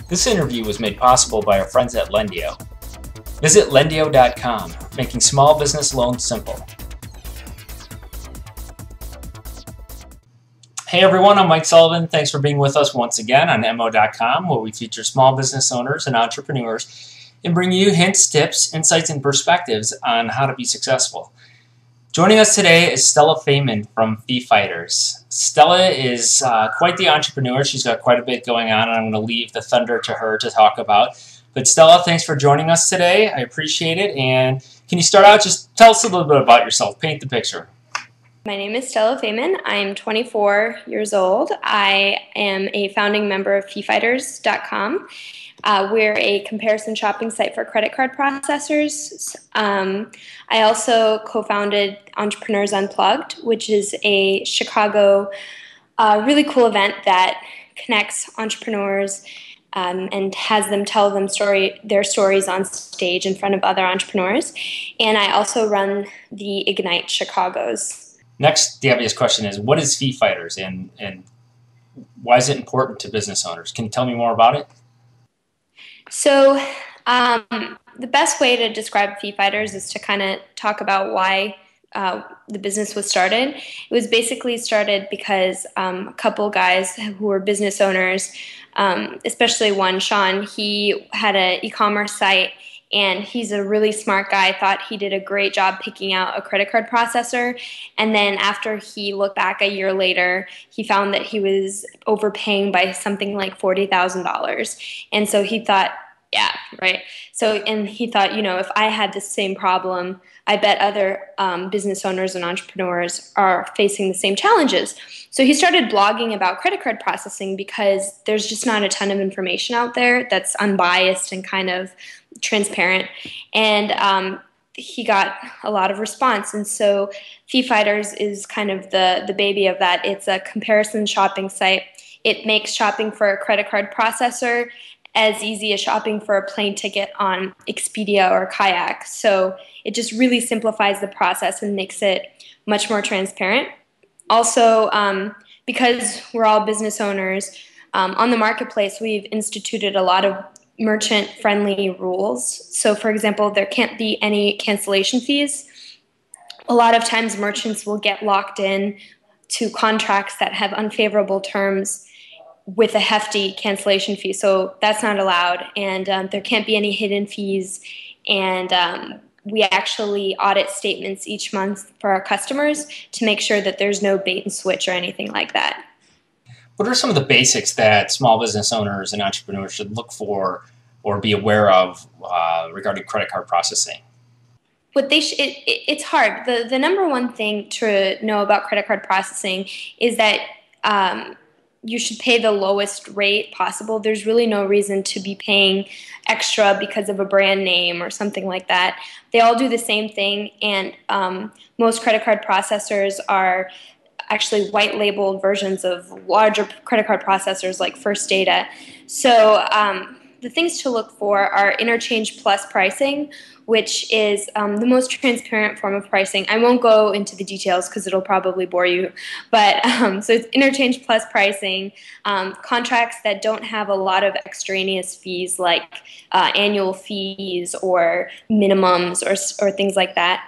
This interview was made possible by our friends at Lendio. Visit lendio.com, making small business loans simple. Hey everyone, I'm Mike Sullivan. Thanks for being with us once again on mo.com, where we feature small business owners and entrepreneurs and bring you hints, tips, insights, and perspectives on how to be successful. Joining us today is Stella Fayman from FeeFighters. Stella is quite the entrepreneur. She's got quite a bit going on, and I'm going to leave the thunder to her to talk about. But Stella, thanks for joining us today. I appreciate it. And can you start out, just tell us a little bit about yourself, paint the picture. My name is Stella Fayman. I'm 24 years old. I am a founding member of FeeFighters.com. We're a comparison shopping site for credit card processors. I also co-founded Entrepreneurs Unplugged, which is a Chicago really cool event that connects entrepreneurs and has them tell their stories on stage in front of other entrepreneurs. And I also run the Ignite Chicagos. Next, the obvious question is, what is FeeFighters and why is it important to business owners? Can you tell me more about it? So the best way to describe FeeFighters is to kind of talk about why the business was started. It was basically started because a couple guys who were business owners, especially one, Sean, he had an e-commerce site, and he's a really smart guy. Thought he did a great job picking out a credit card processor. And then after he looked back a year later, he found that he was overpaying by something like $40,000. And so he thought, yeah, right. And he thought, if I had the same problem, I bet other business owners and entrepreneurs are facing the same challenges. So he started blogging about credit card processing because there's just not a ton of information out there that's unbiased and kind of transparent. And he got a lot of response. And so FeeFighters is kind of the baby of that. It's a comparison shopping site. It makes shopping for a credit card processor as easy as shopping for a plane ticket on Expedia or Kayak. So it just really simplifies the process and makes it much more transparent. Also, because we're all business owners, on the marketplace, we've instituted a lot of merchant-friendly rules. So, for example, there can't be any cancellation fees. A lot of times merchants will get locked in to contracts that have unfavorable terms with a hefty cancellation fee. So that's not allowed. And there can't be any hidden fees. And we actually audit statements each month for our customers to make sure that there's no bait and switch or anything like that. What are some of the basics that small business owners and entrepreneurs should look for or be aware of regarding credit card processing? It's hard. The number one thing to know about credit card processing is that you should pay the lowest rate possible. There's really no reason to be paying extra because of a brand name or something like that. They all do the same thing, and most credit card processors are actually white-labeled versions of larger credit card processors like First Data. So the things to look for are interchange plus pricing, which is the most transparent form of pricing. I won't go into the details because it'll probably bore you. But so it's interchange plus pricing, contracts that don't have a lot of extraneous fees like annual fees or minimums or things like that.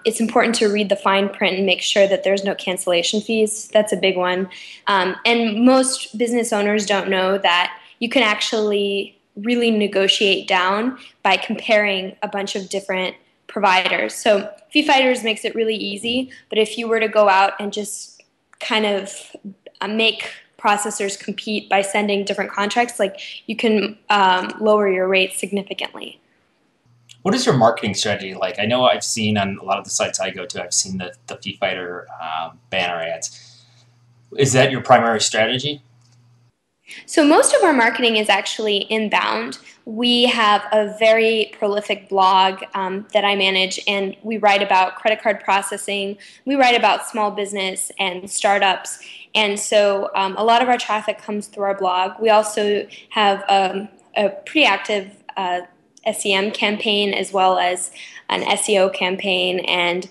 It's important to read the fine print and make sure that there's no cancellation fees. That's a big one. And most business owners don't know that you can actually really negotiate down by comparing a bunch of different providers. So FeeFighters makes it really easy, but if you were to go out and just kind of make processors compete by sending different contracts, like you can lower your rates significantly. What is your marketing strategy like? I know I've seen on a lot of the sites I go to, I've seen the FeeFighter banner ads. Is that your primary strategy? So most of our marketing is actually inbound. We have a very prolific blog that I manage, and we write about credit card processing. We write about small business and startups. And so a lot of our traffic comes through our blog. We also have a pretty active SEM campaign as well as an SEO campaign. And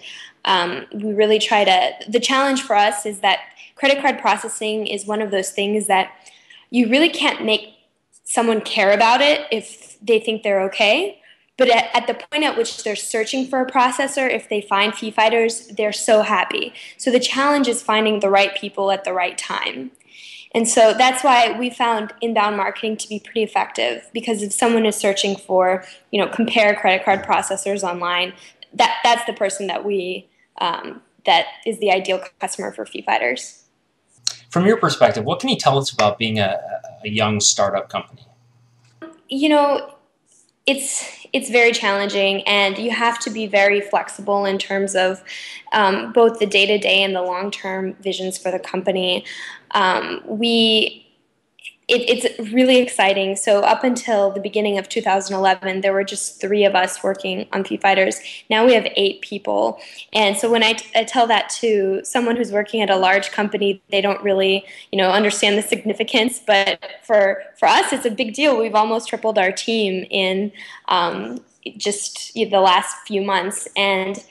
we really try to, the challenge for us is that credit card processing is one of those things that you really can't make someone care about it if they think they're okay. But at the point at which they're searching for a processor, if they find FeeFighters, they're so happy. So the challenge is finding the right people at the right time. And so that's why we found inbound marketing to be pretty effective, because if someone is searching for, compare credit card processors online, that's the person that is the ideal customer for FeeFighters. From your perspective, what can you tell us about being a young startup company? It's very challenging, and you have to be very flexible in terms of both the day-to-day and the long-term visions for the company. It's really exciting. So up until the beginning of 2011, there were just 3 of us working on FeeFighters. Now we have 8 people. And so when I tell that to someone who's working at a large company, they don't really, understand the significance. But for us, it's a big deal. We've almost tripled our team in just the last few months. And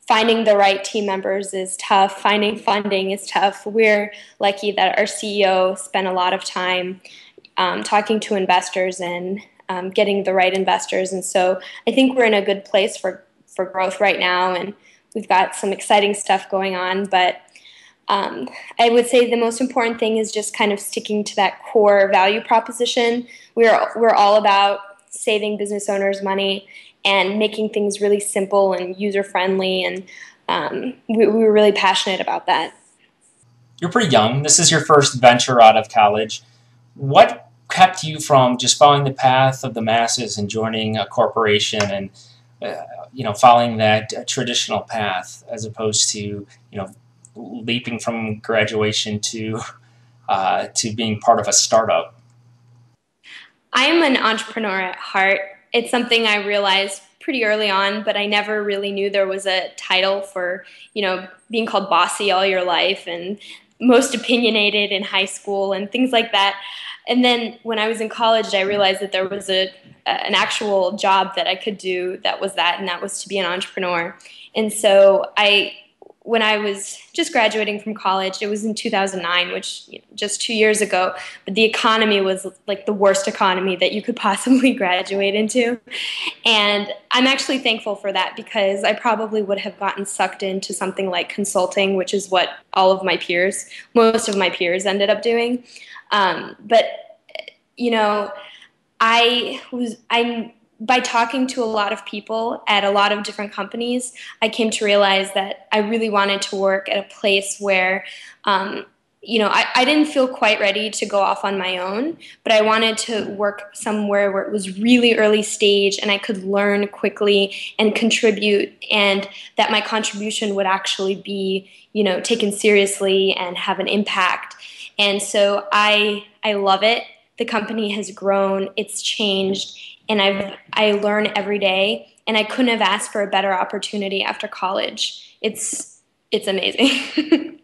finding the right team members is tough. Finding funding is tough. We're lucky that our CEO spent a lot of time talking to investors and getting the right investors. And so I think we're in a good place for growth right now, and we've got some exciting stuff going on. But I would say the most important thing is just kind of sticking to that core value proposition. We're all about saving business owners money and making things really simple and user-friendly, and we were really passionate about that. You're pretty young. This is your first venture out of college. What kept you from just following the path of the masses and joining a corporation and following that traditional path, as opposed to leaping from graduation to being part of a startup? I'm an entrepreneur at heart. It's something I realized pretty early on, but I never really knew there was a title for, being called bossy all your life and most opinionated in high school and things like that. And then when I was in college, I realized that there was an actual job that I could do that was that, and that was to be an entrepreneur. And so when I was just graduating from college, it was in 2009, which just 2 years ago, but the economy was like the worst economy that you could possibly graduate into. And I'm actually thankful for that, because I probably would have gotten sucked into something like consulting, which is what most of my peers ended up doing. But by talking to a lot of people at a lot of different companies, I came to realize that I really wanted to work at a place where, I didn't feel quite ready to go off on my own, but I wanted to work somewhere where it was really early stage and I could learn quickly and contribute, and that my contribution would actually be, taken seriously and have an impact. And so I love it. The company has grown, it's changed, and I learn every day, and I couldn't have asked for a better opportunity after college. It's amazing.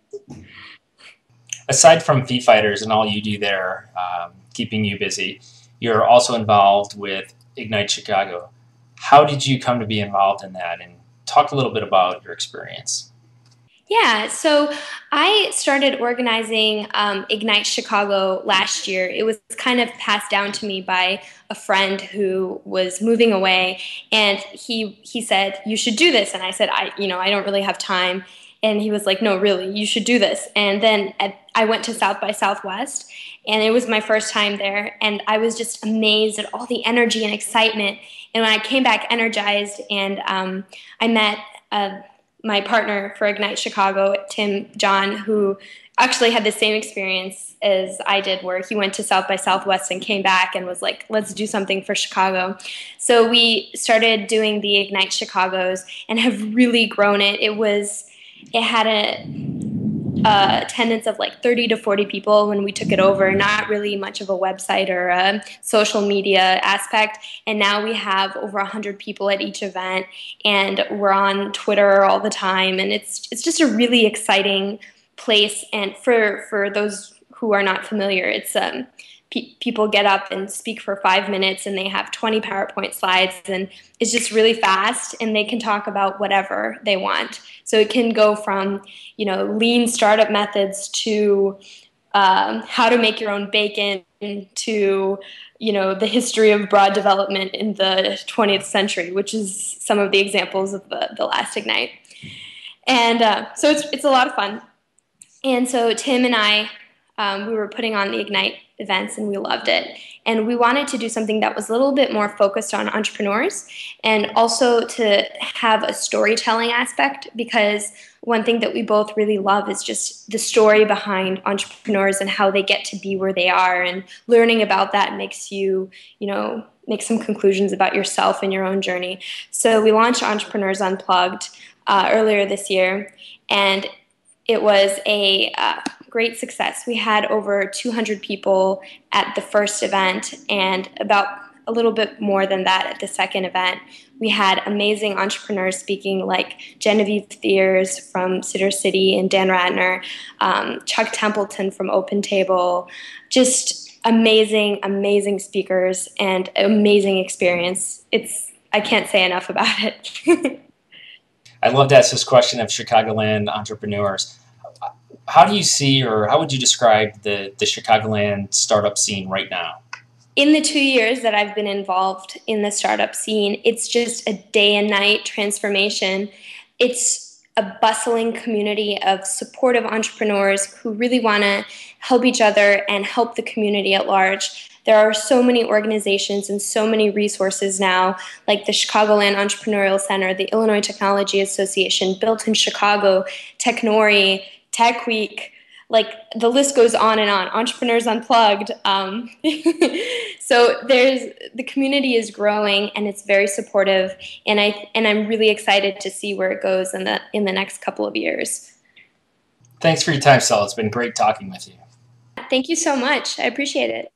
Aside from FeeFighters and all you do there, keeping you busy, you're also involved with Ignite Chicago. How did you come to be involved in that? And talk a little bit about your experience. Yeah, so I started organizing Ignite Chicago last year. It was kind of passed down to me by a friend who was moving away, and he said, "You should do this." And I said, I don't really have time. And he was like, "No, really, you should do this." And then I went to South by Southwest, and it was my first time there, and I was just amazed at all the energy and excitement. And when I came back energized, and I met my partner for Ignite Chicago, Tim John, who actually had the same experience as I did, where he went to South by Southwest and came back and was like, "Let's do something for Chicago." So we started doing the Ignite Chicagos and have really grown it. It had a attendance of like 30 to 40 people when we took it over, not really much of a website or a social media aspect. And now we have over 100 people at each event, and we're on Twitter all the time. And it's just a really exciting place. And for those who are not familiar, it's people get up and speak for 5 minutes, and they have 20 PowerPoint slides, and it's just really fast, and they can talk about whatever they want. So it can go from, lean startup methods to how to make your own bacon to, the history of broad development in the 20th century, which is some of the examples of the last Ignite. And so it's a lot of fun. And so Tim and I, we were putting on the Ignite events and we loved it. And we wanted to do something that was a little bit more focused on entrepreneurs and also to have a storytelling aspect, because one thing that we both really love is just the story behind entrepreneurs and how they get to be where they are. And learning about that makes you, make some conclusions about yourself and your own journey. So we launched Entrepreneurs Unplugged earlier this year, and it was a great success. We had over 200 people at the first event and about a little bit more than that at the second event. We had amazing entrepreneurs speaking, like Genevieve Thiers from Sitter City and Dan Ratner, Chuck Templeton from Open Table, just amazing, amazing speakers and amazing experience. I can't say enough about it. I'd love to ask this question of Chicagoland entrepreneurs. How do you see, or how would you describe the Chicagoland startup scene right now? In the 2 years that I've been involved in the startup scene, it's just a day and night transformation. It's a bustling community of supportive entrepreneurs who really want to help each other and help the community at large. There are so many organizations and so many resources now, like the Chicagoland Entrepreneurial Center, the Illinois Technology Association, Built in Chicago, Technori, Tech Week, like the list goes on and on. Entrepreneurs Unplugged. So the community is growing and it's very supportive, and I'm really excited to see where it goes in the next couple of years. Thanks for your time, Stella. It's been great talking with you. Thank you so much. I appreciate it.